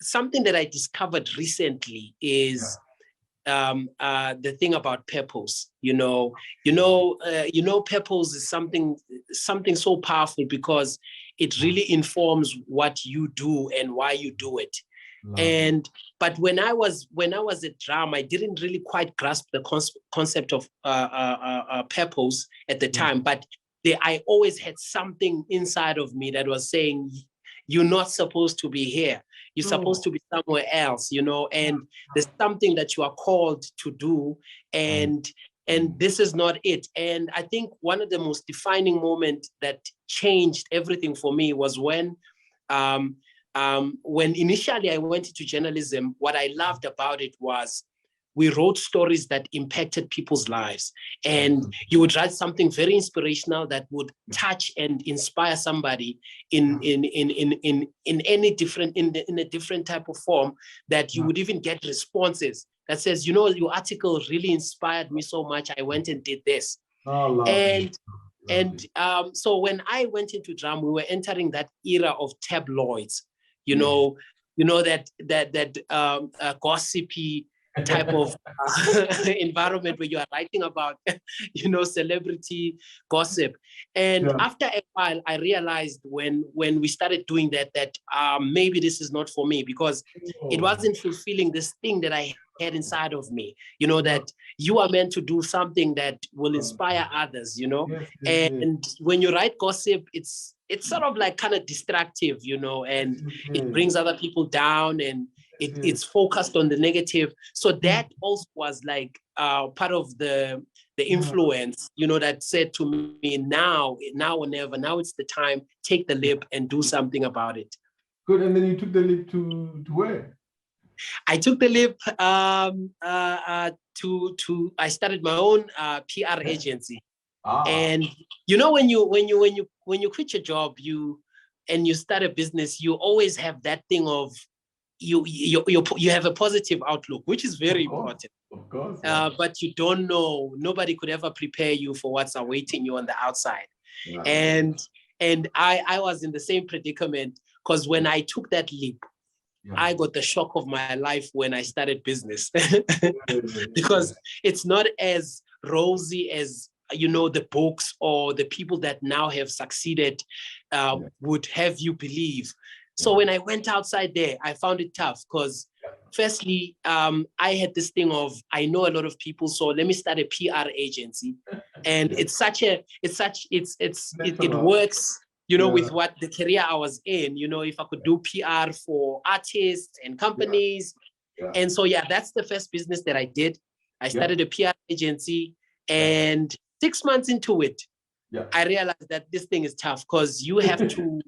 something that I discovered recently is the thing about purpose. Purpose is something so powerful because it really informs what you do and why you do it. But when I was at Drum, I didn't really quite grasp the concept of purpose at the time. But I always had something inside of me that was saying, you're not supposed to be here. You're supposed to be somewhere else, and there's something that you are called to do, and this is not it. And I think one of the most defining moments that changed everything for me was when initially I went into journalism. What I loved about it was we wrote stories that impacted people's lives, and you would write something very inspirational that would touch and inspire somebody in any different in a different type of form, that you would even get responses that says, your article really inspired me so much, I went and did this. So when I went into Drum, we were entering that era of tabloids, that gossipy type of environment where you are writing about, celebrity gossip. And after a while, I realized when we started doing that maybe this is not for me, because it wasn't fulfilling this thing that I had inside of me, that you are meant to do something that will inspire others, and when you write gossip, it's sort of like kind of destructive, and it brings other people down, and it's focused on the negative. So that also was like part of the influence, that said to me, now or never, now it's the time, take the leap and do something about it. Good. And then you took the leap to where? I took the leap I started my own PR agency. And when you quit your job, you start a business, you always have that thing of you have a positive outlook, which is very important. Of course. But you don't know, nobody could ever prepare you for what's awaiting you on the outside. And I was in the same predicament, because when I took that leap, I got the shock of my life when I started business. Because it's not as rosy as the books or the people that now have succeeded would have you believe. So when I went outside there, I found it tough, because firstly, I had this thing of, I know a lot of people, so let me start a PR agency. And it works, with what the career I was in, if I could do PR for artists and companies. And so, that's the first business that I did. I started a PR agency, and 6 months into it, I realized that this thing is tough, because you have to